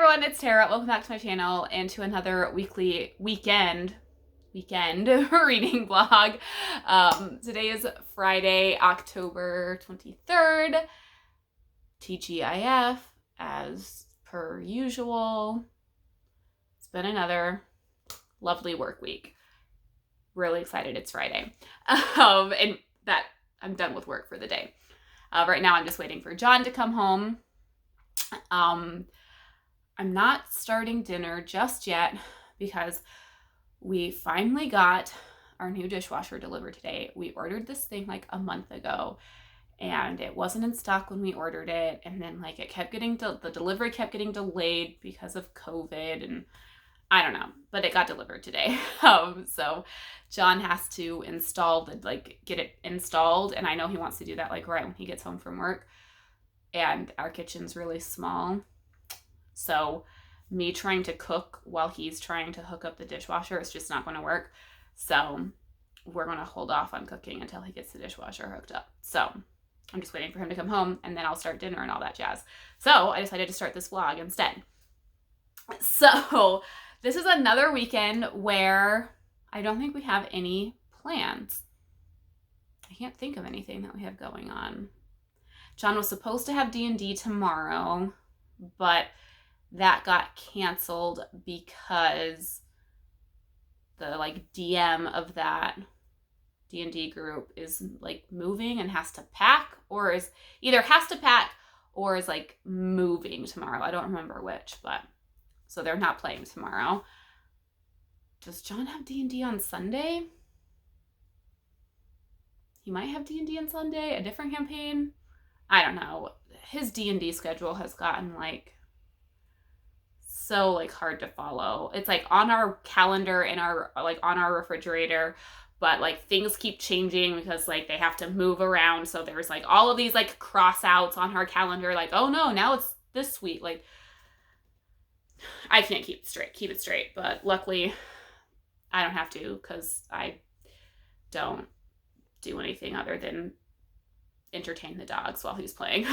everyone, it's Tara. Welcome back to my channel and to another weekend reading vlog. Today is Friday, October 23rd. TGIF, as per usual. It's been another lovely work week. Really excited it's Friday. And that I'm done with work for the day. Right now I'm just waiting for John to come home. I'm not starting dinner just yet because we finally got our new dishwasher delivered today. We ordered this thing like a month ago and it wasn't in stock when we ordered it. And then like it kept getting, the delivery kept getting delayed because of COVID and I don't know, but it got delivered today. So John has to get it installed. And I know he wants to do that like right when he gets home from work. And our kitchen's really small. So me trying to cook while he's trying to hook up the dishwasher is just not going to work. So we're going to hold off on cooking until he gets the dishwasher hooked up. So I'm just waiting for him to come home and then I'll start dinner and all that jazz. So I decided to start this vlog instead. So this is another weekend where I don't think we have any plans. I can't think of anything that we have going on. John was supposed to have D&D tomorrow, but that got canceled because the like DM of that D&D group is like moving and has to pack, or is either has to pack or is like moving tomorrow. I don't remember which, but so they're not playing tomorrow. Does John have D&D on Sunday? He might have D&D on Sunday, a different campaign. I don't know. His D&D schedule has gotten like so like hard to follow. It's like on our calendar in our like on our refrigerator, but like things keep changing because like they have to move around. So there's like all of these like cross outs on our calendar, like, oh no, now it's this week. Like I can't keep it straight, but luckily I don't have to because I don't do anything other than entertain the dogs while he's playing.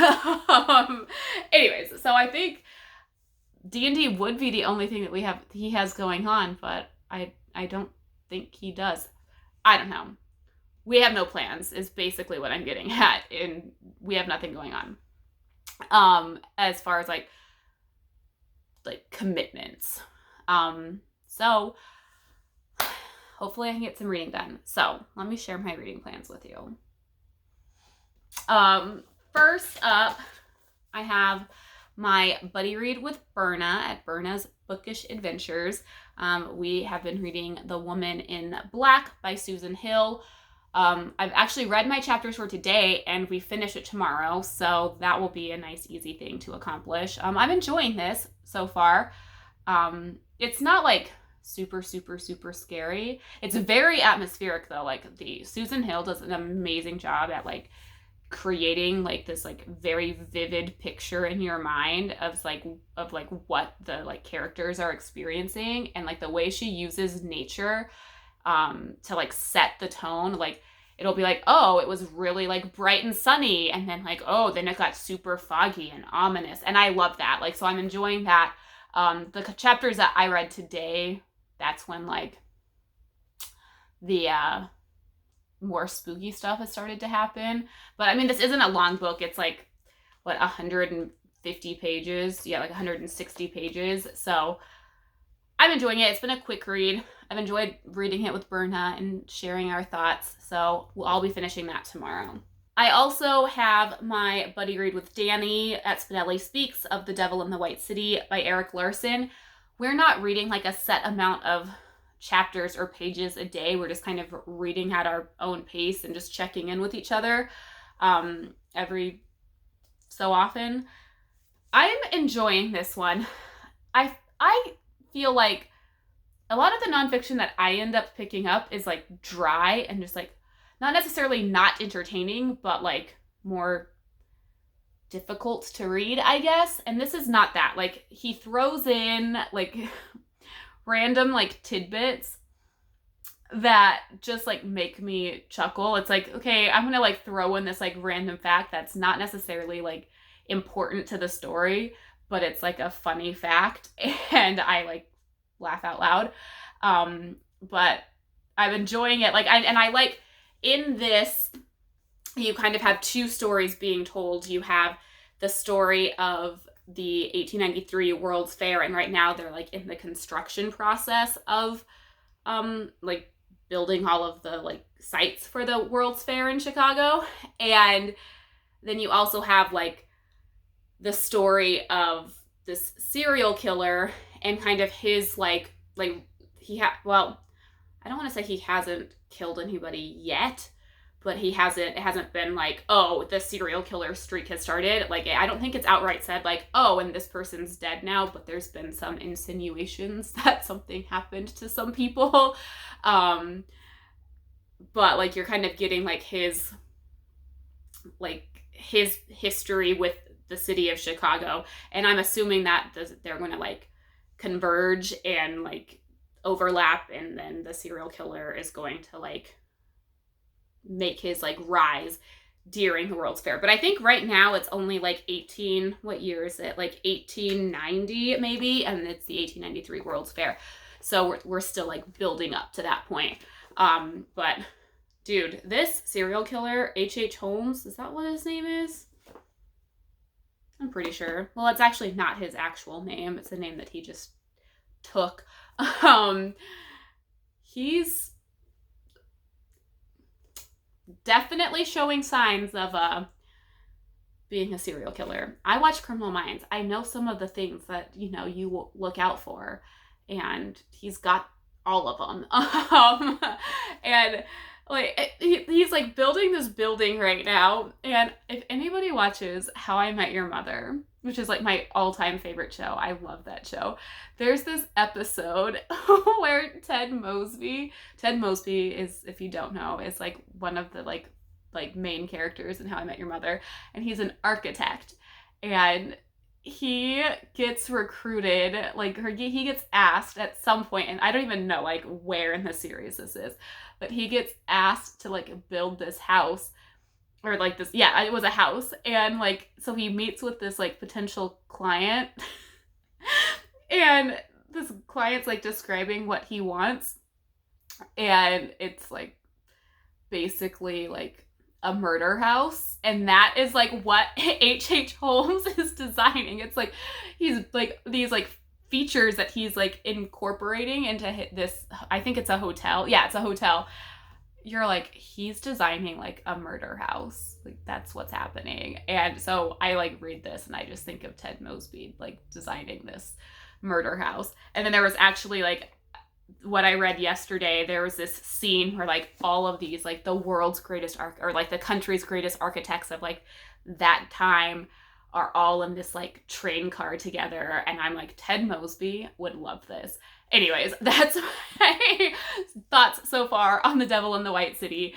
Anyways, so I think D&D would be the only thing that he has going on, but I don't think he does. I don't know. We have no plans is basically what I'm getting at, and we have nothing going on. As far as like commitments. So hopefully I can get some reading done. So let me share my reading plans with you. First up, I have my buddy read with Berna at Berna's Bookish Adventures. We have been reading The Woman in Black by Susan Hill. I've actually read my chapters for today and we finish it tomorrow, so that will be a nice, easy thing to accomplish. I'm enjoying this so far. It's not like super, super, super scary. It's very atmospheric though. Like Susan Hill does an amazing job at like creating like this like very vivid picture in your mind of what the like characters are experiencing, and like the way she uses nature to like set the tone. Like it'll be like, oh, it was really like bright and sunny, and then like, oh, then it got super foggy and ominous, and I love that. Like, so I'm enjoying that. The chapters that I read today, that's when like the more spooky stuff has started to happen. But I mean, this isn't a long book. It's like, what, 150 pages? Yeah, like 160 pages. So I'm enjoying it. It's been a quick read. I've enjoyed reading it with Berna and sharing our thoughts. So I'll be finishing that tomorrow. I also have my buddy read with Danny at Spinelli Speaks of The Devil in the White City by Eric Larson. We're not reading like a set amount of chapters or pages a day. We're just kind of reading at our own pace and just checking in with each other every so often. I'm enjoying this one. I feel like a lot of the nonfiction that I end up picking up is like dry and just like not necessarily not entertaining, but like more difficult to read, I guess. And this is not that. Like he throws in like random like tidbits that just like make me chuckle. It's like, okay, I'm gonna like throw in this like random fact that's not necessarily like important to the story, but it's like a funny fact and I like laugh out loud. But I'm enjoying it. Like, I like in this, you kind of have two stories being told. You have the story of the 1893 World's Fair, and right now they're like in the construction process of like building all of the like sites for the World's Fair in Chicago. And then you also have like the story of this serial killer and kind of his like well, I don't want to say he hasn't killed anybody yet, but it hasn't been like, oh, the serial killer streak has started. Like, I don't think it's outright said like, oh, and this person's dead now, but there's been some insinuations that something happened to some people. But like, you're kind of getting like his history with the city of Chicago. And I'm assuming that they're going to like converge and like overlap, and then the serial killer is going to like make his like rise during the World's Fair. But I think right now it's only like what year is it? Like 1890 maybe, and it's the 1893 World's Fair. So we're still like building up to that point. But dude, this serial killer, H.H. Holmes, is that what his name is? I'm pretty sure. Well, it's actually not his actual name. It's a name that he just took. He's definitely showing signs of being a serial killer. I watch Criminal Minds. I know some of the things that, you know, you look out for, and he's got all of them. And like he's like building this building right now. And if anybody watches How I Met Your Mother, which is like my all-time favorite show, I love that show, there's this episode where Ted Mosby is, if you don't know, is like one of the like main characters in How I Met Your Mother, and he's an architect, and he gets recruited, like he gets asked at some point, and I don't even know like where in the series this is, but he gets asked to like build this house, or like this, yeah, it was a house, and like, so he meets with this like potential client, and this client's like describing what he wants, and it's like basically like a murder house, and that is like what H.H. Holmes is designing. It's like he's like these like features that he's like incorporating into this, I think it's a hotel. Yeah, it's a hotel. You're like, he's designing like a murder house. Like, that's what's happening. And so I like read this and I just think of Ted Mosby like designing this murder house. And then there was actually like, what I read yesterday, there was this scene where like all of these like the world's greatest or like the country's greatest architects of like that time are all in this like train car together, and I'm like, Ted Mosby would love this. Anyways, that's my thoughts so far on The Devil in the White City.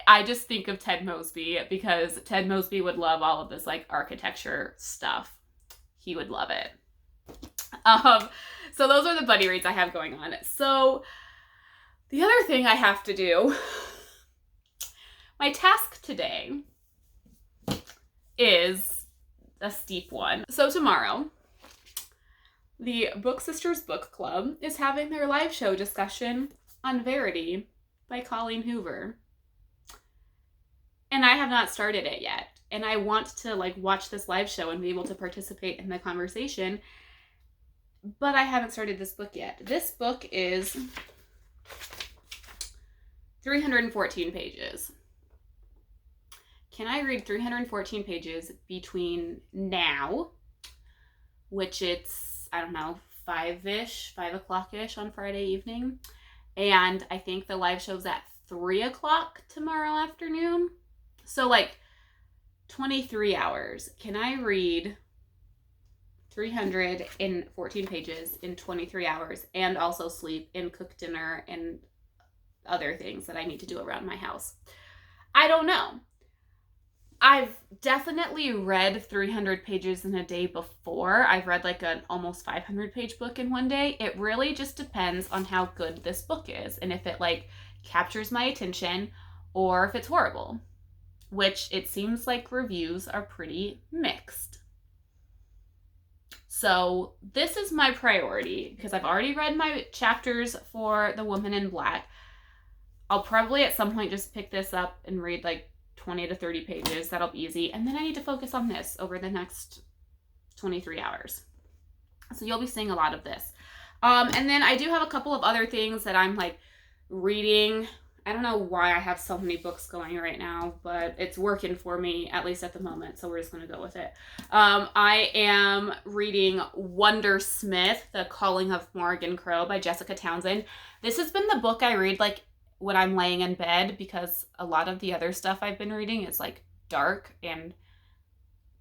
I just think of Ted Mosby because Ted Mosby would love all of this like architecture stuff. He would love it. So those are the buddy reads I have going on. So the other thing I have to do, my task today is a steep one. So tomorrow, the Book Sisters Book Club is having their live show discussion on Verity by Colleen Hoover. And I have not started it yet. And I want to like watch this live show and be able to participate in the conversation. But I haven't started this book yet. This book is 314 pages. Can I read 314 pages between now, which it's, I don't know, 5 o'clock-ish on Friday evening, and I think the live show's at 3 o'clock tomorrow afternoon? So like 23 hours. Can I read 314 pages in 23 hours and also sleep and cook dinner and other things that I need to do around my house? I don't know. I've definitely read 300 pages in a day before. I've read like an almost 500 page book in one day. It really just depends on how good this book is and if it like captures my attention or if it's horrible, which it seems like reviews are pretty mixed. So this is my priority because I've already read my chapters for The Woman in Black. I'll probably at some point just pick this up and read like 20 to 30 pages. That'll be easy. And then I need to focus on this over the next 23 hours. So you'll be seeing a lot of this. And then I do have a couple of other things that I'm like reading. I don't know why I have so many books going right now, but it's working for me, at least at the moment. So we're just going to go with it. I am reading Wondersmith, The Calling of Morgan Crow by Jessica Townsend. This has been the book I read like when I'm laying in bed, because a lot of the other stuff I've been reading is like dark and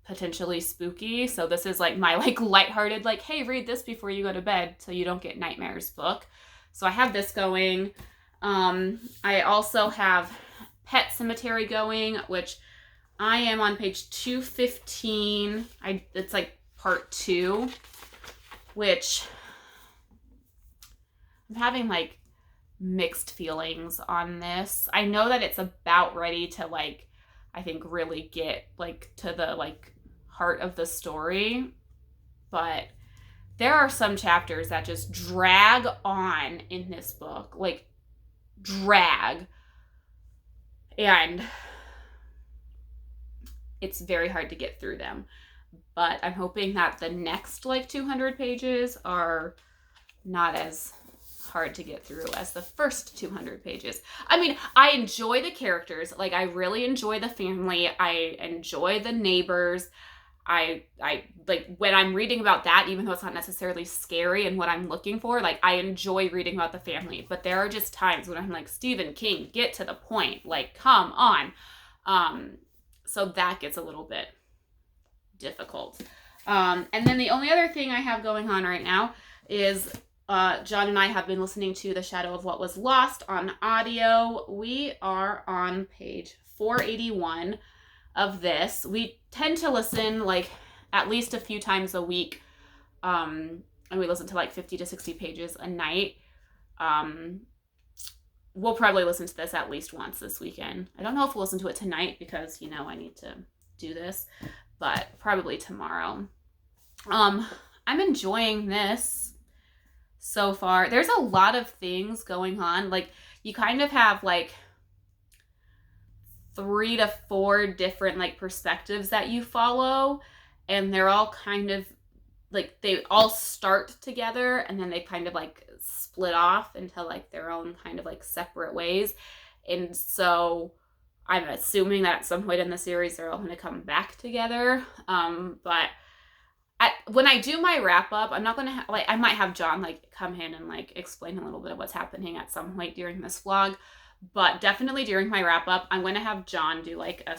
potentially spooky. So this is like my like lighthearted, like, hey, read this before you go to bed so you don't get nightmares book. So I have this going. I also have Pet Cemetery going, which I am on page 215. It's like part 2, which I'm having like mixed feelings on this. I know that it's about ready to like, I think really get like to the like heart of the story, but there are some chapters that just drag on in this book, like drag, and it's very hard to get through them. But I'm hoping that the next like 200 pages are not as hard to get through as the first 200 pages. I mean, I enjoy the characters. Like, I really enjoy the family. I enjoy the neighbors. I like when I'm reading about that, even though it's not necessarily scary and what I'm looking for, like I enjoy reading about the family. But there are just times when I'm like, Stephen King, get to the point. Like, come on. So that gets a little bit difficult. And then the only other thing I have going on right now is John and I have been listening to The Shadow of What Was Lost on audio. We are on page 481 of this. We tend to listen like at least a few times a week. And we listen to like 50 to 60 pages a night. We'll probably listen to this at least once this weekend. I don't know if we'll listen to it tonight because, you know, I need to do this, but probably tomorrow. I'm enjoying this so far. There's a lot of things going on. Like, you kind of have like 3 to 4 different like perspectives that you follow, and they're all kind of like, they all start together and then they kind of like split off into like their own kind of like separate ways. And so I'm assuming that at some point in the series they're all going to come back together. But when I do my wrap up, I'm not going to like, I might have John like come in and like explain a little bit of what's happening at some point during this vlog. But definitely during my wrap up, I'm going to have John do like a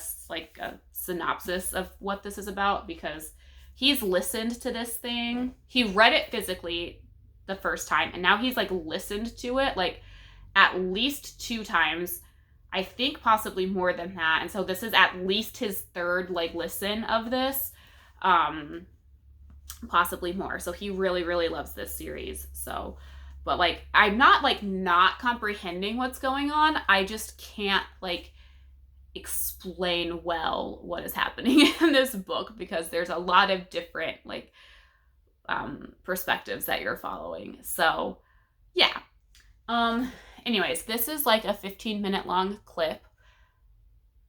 synopsis of what this is about, because he's listened to this thing. He read it physically the first time, and now he's like listened to it like at least 2 times. I think possibly more than that. And so this is at least his 3rd like listen of this, possibly more. So he really, really loves this series. So, but like, I'm not like not comprehending what's going on. I just can't like explain well what is happening in this book, because there's a lot of different like perspectives that you're following. So yeah. Anyways, this is like a 15-minute long clip.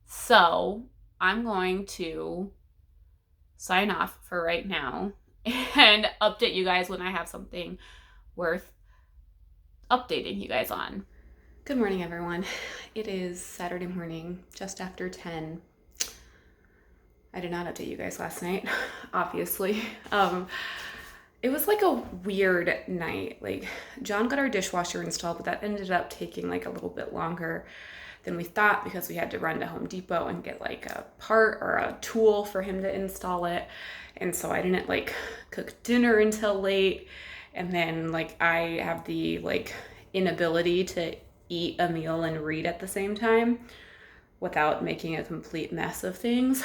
So I'm going to sign off for right now and update you guys when I have something worth updating you guys on. Good morning, everyone. It is Saturday morning, just after 10. I did not update you guys last night, obviously. It was like a weird night. Like, John got our dishwasher installed, but that ended up taking like a little bit longer than we thought, because we had to run to Home Depot and get like a part or a tool for him to install it. And so I didn't like cook dinner until late. And then like I have the like inability to eat a meal and read at the same time without making a complete mess of things.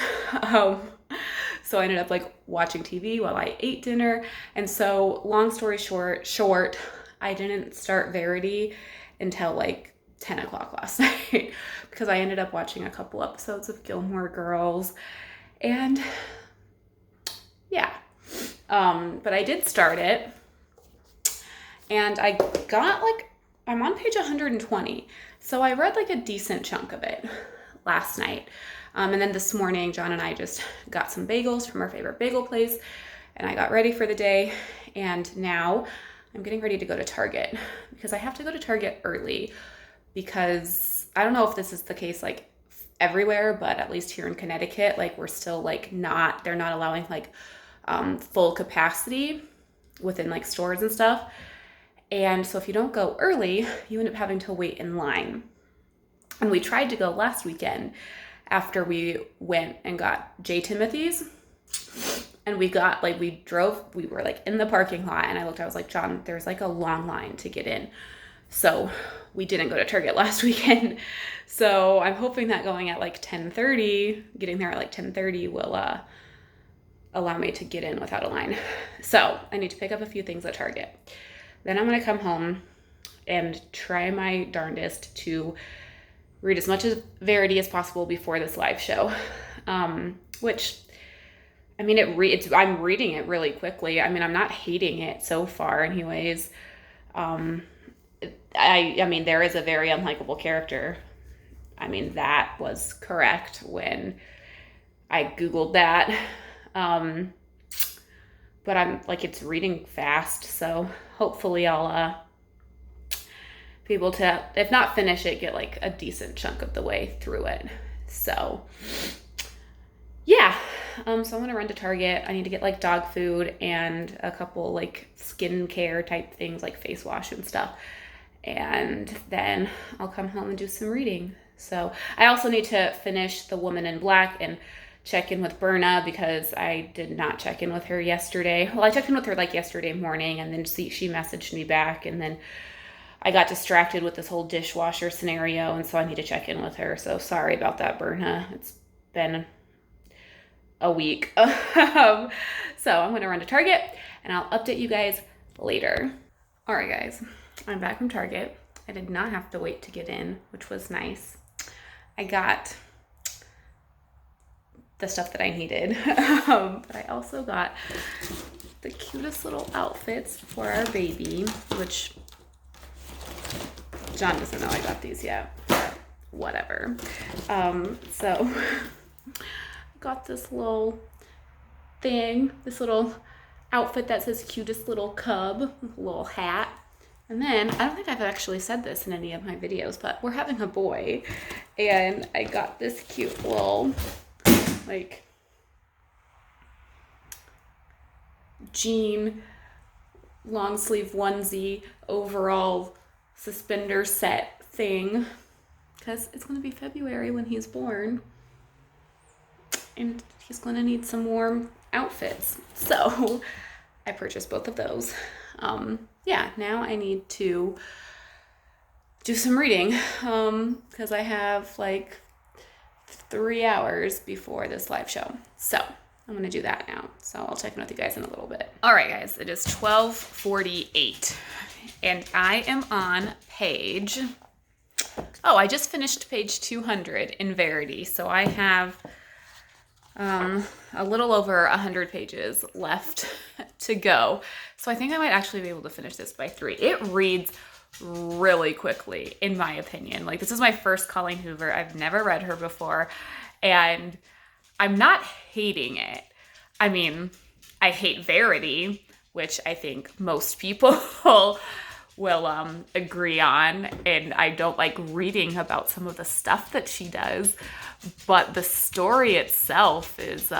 So I ended up like watching TV while I ate dinner. And so long story short, I didn't start Verity until like 10 o'clock last night, because I ended up watching a couple episodes of Gilmore Girls. And yeah, But I did start it, and I got I'm on page 120. So I read a decent chunk of it last night. And then this morning, John and I just got some bagels from our favorite bagel place, and I got ready for the day. And now I'm getting ready to go to Target because I have to go to Target early because I don't know if this is the case everywhere, but at least here in Connecticut, we're still they're not allowing full capacity within stores and stuff. And so if you don't go early, you end up having to wait in line. And we tried to go last weekend after we went and got J. Timothy's. And we got, we were in the parking lot, and I was like, John, there's a long line to get in. So we didn't go to Target last weekend. So I'm hoping that going at 10:30, getting there at 10:30 will allow me to get in without a line. So I need to pick up a few things at Target. Then I'm going to come home and try my darndest to read as much of Verity as possible before this live show, which, I mean, I'm reading it really quickly. I mean, I'm not hating it so far anyways. I mean, there is a very unlikable character. I mean, that was correct when I Googled that. But I'm it's reading fast, so hopefully I'll be able to, if not finish it, get a decent chunk of the way through it. So yeah, so I'm gonna run to Target. I need to get dog food and a couple skincare type things face wash and stuff, and then I'll come home and do some reading. So I also need to finish The Woman in Black and check in with Berna because I did not check in with her yesterday. Well, I checked in with her yesterday morning, and then she messaged me back, and then I got distracted with this whole dishwasher scenario, and so I need to check in with her. So sorry about that, Berna. It's been a week. So I'm going to run to Target, and I'll update you guys later. All right, guys, I'm back from Target. I did not have to wait to get in, which was nice. I got the stuff that I needed. But I also got the cutest little outfits for our baby, which John doesn't know I got these yet, but whatever. So I got this little thing, this little outfit that says cutest little cub, with a little hat. And then, I don't think I've actually said this in any of my videos, but we're having a boy, and I got this cute little jean, long sleeve onesie, overall suspender set thing, because it's going to be February when he's born, and he's going to need some warm outfits. So I purchased both of those. Yeah, now I need to do some reading, because I have 3 hours before this live show. So I'm going to do that now. So I'll check in with you guys in a little bit. All right, guys, it is 12:48, and I am on page, I just finished page 200 in Verity. So I have a little over 100 pages left to go. So I think I might actually be able to finish this by 3. It reads really quickly, in my opinion. This is my first Colleen Hoover. I've never read her before, and I'm not hating it. I mean, I hate Verity, which I think most people will agree on, and I don't like reading about some of the stuff that she does, but the story itself is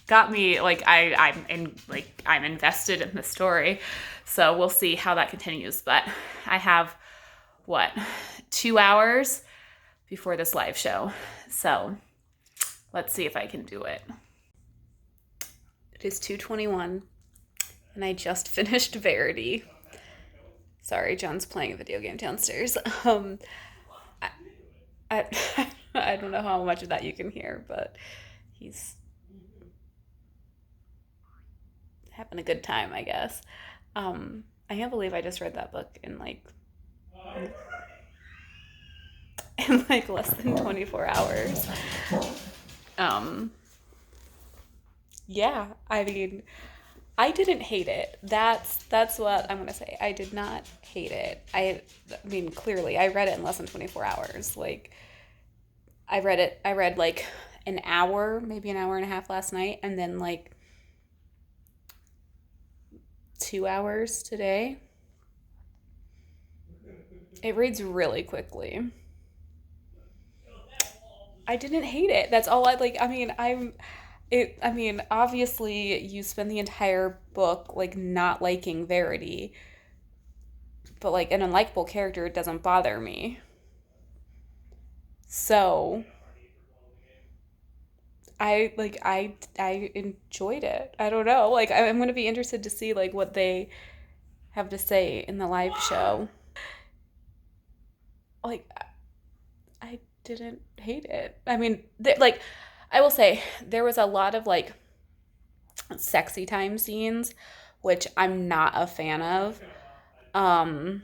got me I'm invested in the story. So we'll see how that continues. But I have 2 hours before this live show. So let's see if I can do it. It is 2:21 and I just finished Verity. Sorry, John's playing a video game downstairs. I don't know how much of that you can hear, but he's having a good time, I guess. I can't believe I just read that book in less than 24 hours. Yeah, I mean, I didn't hate it. That's what I'm gonna say. I did not hate it. I mean, clearly, I read it in less than 24 hours. Like, I read like an hour, maybe an hour and a half last night, and then like 2 hours today. It reads really quickly. I didn't hate it. That's all I like. I mean, I mean, obviously, you spend the entire book like not liking Verity, but like an unlikable character doesn't bother me. So I enjoyed it. I don't know. Like I'm gonna be interested to see like what they have to say in the live show. Like I didn't hate it. I mean, like I will say there was a lot of like sexy time scenes, which I'm not a fan of. Um,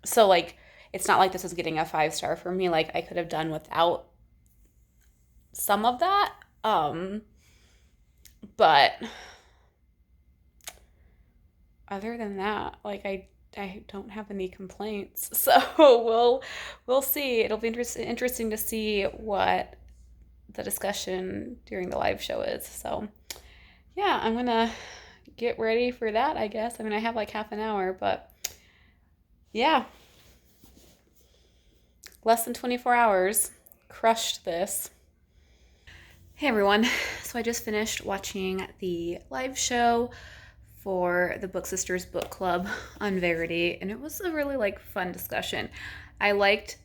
so like it's not like this is getting a 5 star for me. Like I could have done without some of that. But other than that, like I don't have any complaints. So we'll see. It'll be interesting to see what the discussion during the live show is. So yeah, I'm gonna get ready for that, I guess. I mean, I have like half an hour, but yeah, less than 24 hours. Crushed this. Hey everyone. So I just finished watching the live show for the Book Sisters Book Club on Verity, and it was a really like fun discussion. I liked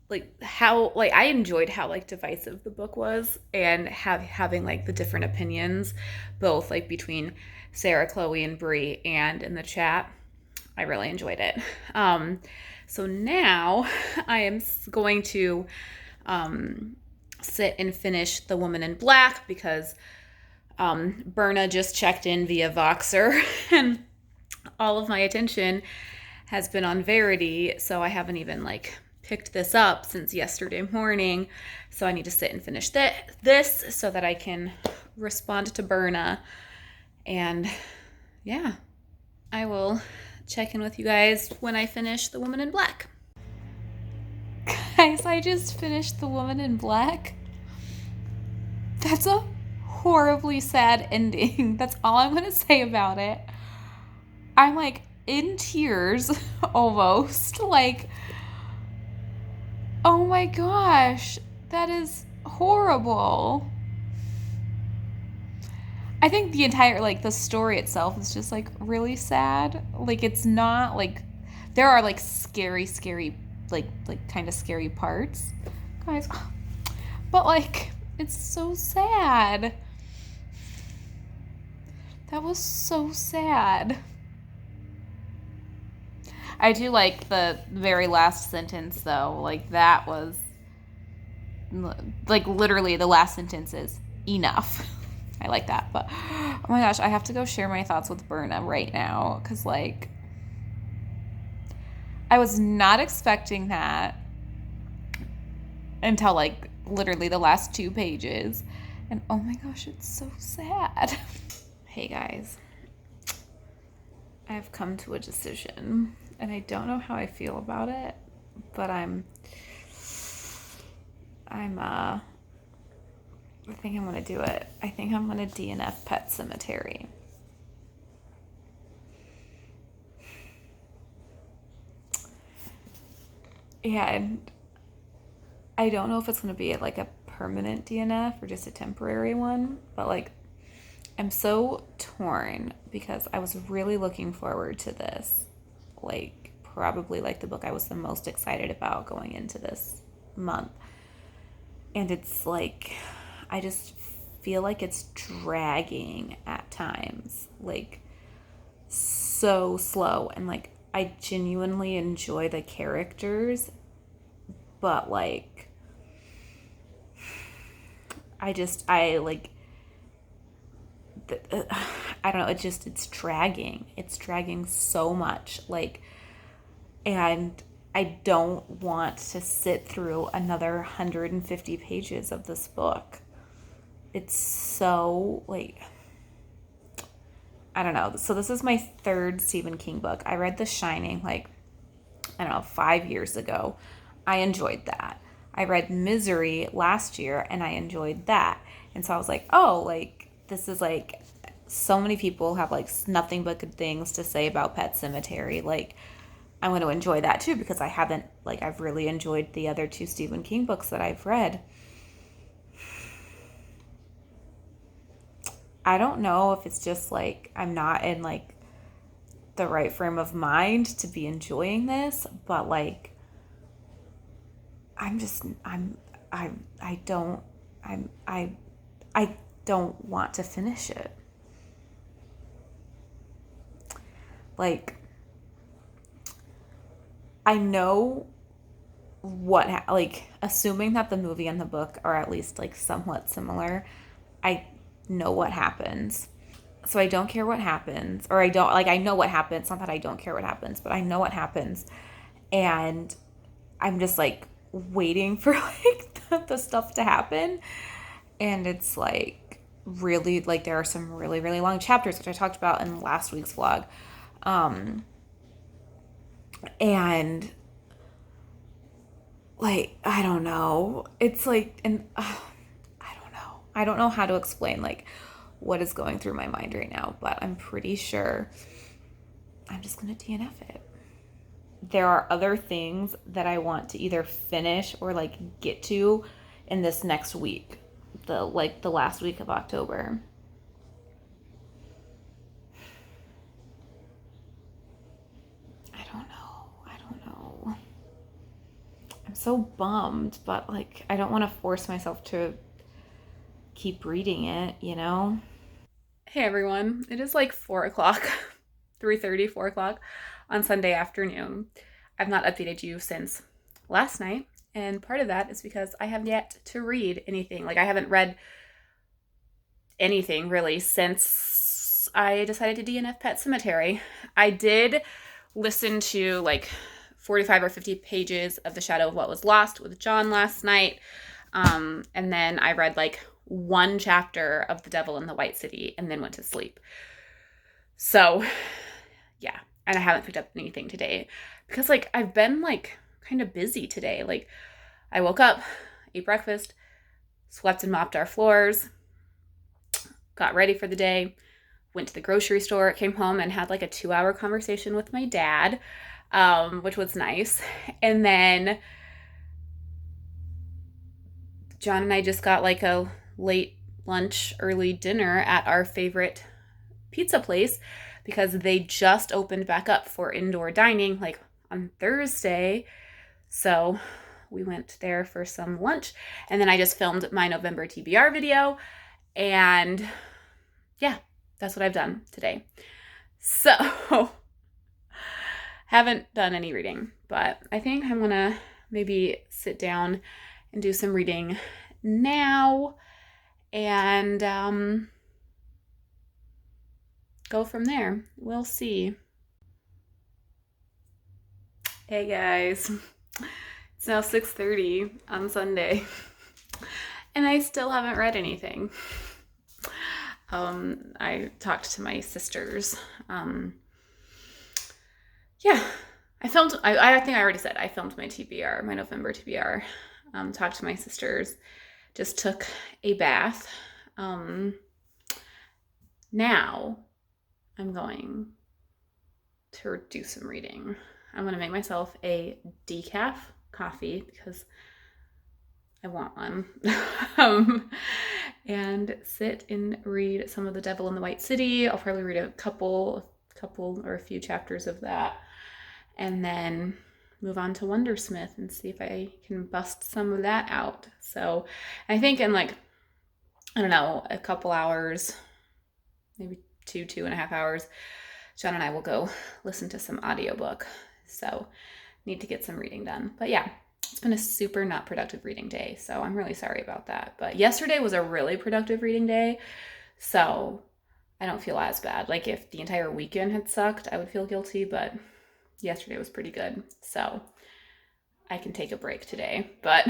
like how like I enjoyed how like divisive the book was and having like the different opinions both like between Sarah, Chloe, and Bree and in the chat. I really enjoyed it. So now I am going to sit and finish The Woman in Black because Berna just checked in via Voxer and all of my attention has been on Verity, so I haven't even like picked this up since yesterday morning. So I need to sit and finish this so that I can respond to Berna. And yeah, I will check in with you guys when I finish The Woman in Black. Guys, I just finished The Woman in Black. That's a horribly sad ending. That's all I'm going to say about it. I'm like in tears almost. Like, oh my gosh, that is horrible. I think the entire, like, the story itself is just, like, really sad. Like, it's not, like, there are, like, scary, like kind of scary parts. Guys, but, like, it's so sad. That was so sad. I do like the very last sentence, though. Like, that was, like, literally the last sentence is enough. I like that. But, oh my gosh, I have to go share my thoughts with Berna right now. Because, like, I was not expecting that until, like, literally the last 2 pages. And, oh my gosh, it's so sad. Hey, guys. I've come to a decision. And I don't know how I feel about it. But I think I'm going to do it. I think I'm going to DNF Pet Cemetery. Yeah, and I don't know if it's going to be like a permanent DNF or just a temporary one, but like I'm so torn because I was really looking forward to this. Like probably like the book I was the most excited about going into this month. And it's like I just feel like it's dragging at times. Like so slow, and like I genuinely enjoy the characters, but like I like I don't know, it's dragging so much, like, and I don't want to sit through another 150 pages of this book. it's so, like, I don't know. So this is my third Stephen King book. I read The Shining, like, I don't know, 5 years ago. I enjoyed that. I read Misery last year and I enjoyed that. And so I was like, oh, like, this is like, so many people have like nothing but good things to say about Pet Sematary. Like, I'm going to enjoy that too because I haven't, like, I've really enjoyed the other two Stephen King books that I've read. I don't know if it's just like I'm not in like the right frame of mind to be enjoying this, but like I'm just I don't I'm I don't want to finish it. Like, I know like, assuming that the movie and the book are at least like somewhat similar, I know what happens. So I don't care what happens, or I don't, like, I know what happens. Not that I don't care what happens, but I know what happens. And I'm just like waiting for like the stuff to happen. And it's like really, like, there are some really, really long chapters, which I talked about in last week's vlog. And like, I don't know. It's like, and I don't know. I don't know how to explain like what is going through my mind right now, but I'm pretty sure I'm just going to DNF it. There are other things that I want to either finish or like get to in this next week, the last week of October. I don't know. I don't know. I'm so bummed, but like I don't want to force myself to keep reading it, you know? Hey everyone, it is like 4 o'clock, 3:30, 4 o'clock on Sunday afternoon. I've not updated you since last night, and part of that is because I have yet to read anything. Like, I haven't read anything really since I decided to DNF Pet Sematary. I did listen to like 45 or 50 pages of The Shadow of What Was Lost with John last night, and then I read like one chapter of The Devil in the White City and then went to sleep. So, yeah. And I haven't picked up anything today because like I've been like kind of busy today. Like, I woke up, ate breakfast, swept and mopped our floors, got ready for the day, went to the grocery store, came home and had like a 2-hour conversation with my dad, which was nice. And then John and I just got like a late lunch, early dinner at our favorite pizza place because they just opened back up for indoor dining like on Thursday. So we went there for some lunch, and then I just filmed my November TBR video, and yeah, that's what I've done today. So haven't done any reading, but I think I'm gonna maybe sit down and do some reading now and go from there. We'll see. Hey guys, it's now 6:30 on Sunday, and I still haven't read anything. I talked to my sisters. Yeah, I filmed. I think I already said I filmed my TBR, my November TBR. Talked to my sisters. Just took a bath. Now I'm going to do some reading. I'm going to make myself a decaf coffee because I want one. And sit and read some of The Devil in the White City. I'll probably read a couple or a few chapters of that. And then move on to Wondersmith and see if I can bust some of that out. So I think in like, I don't know, a couple hours, maybe 2.5 hours, John and I will go listen to some audiobook. So need to get some reading done. But yeah, it's been a super not productive reading day. So I'm really sorry about that. But yesterday was a really productive reading day. So I don't feel as bad. Like, if the entire weekend had sucked, I would feel guilty, but yesterday was pretty good. So I can take a break today. But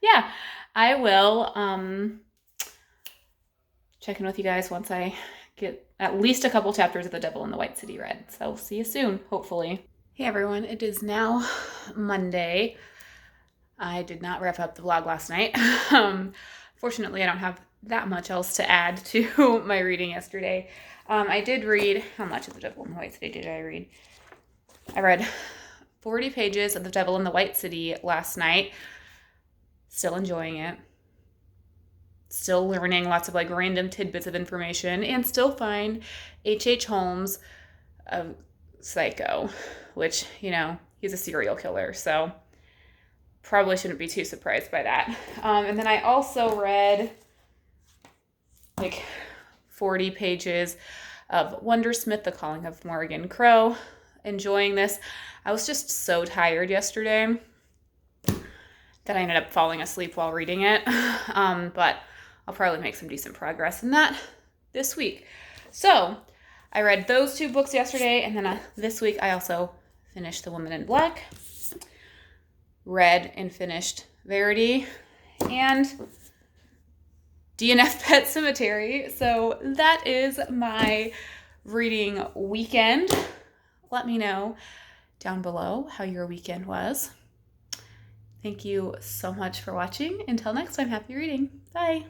yeah, I will check in with you guys once I get at least a couple chapters of The Devil in the White City read. So see you soon, hopefully. Hey everyone, it is now Monday. I did not wrap up the vlog last night. Fortunately, I don't have that much else to add to my reading yesterday. I did read, how much of The Devil in the White City did I read? I read 40 pages of The Devil in the White City last night. Still enjoying it. Still learning lots of like random tidbits of information, and still find H.H. Holmes a psycho, which, you know, he's a serial killer, so probably shouldn't be too surprised by that. And then I also read like 40 pages of Wondersmith, The Calling of Morrigan Crow. Enjoying this. I was just so tired yesterday that I ended up falling asleep while reading it. But I'll probably make some decent progress in that this week. So I read those 2 books yesterday, and then this week I also finished The Woman in Black, read and finished Verity, and DNF Pet Cemetery. So that is my reading weekend. Let me know down below how your weekend was. Thank you so much for watching. Until next time, happy reading. Bye.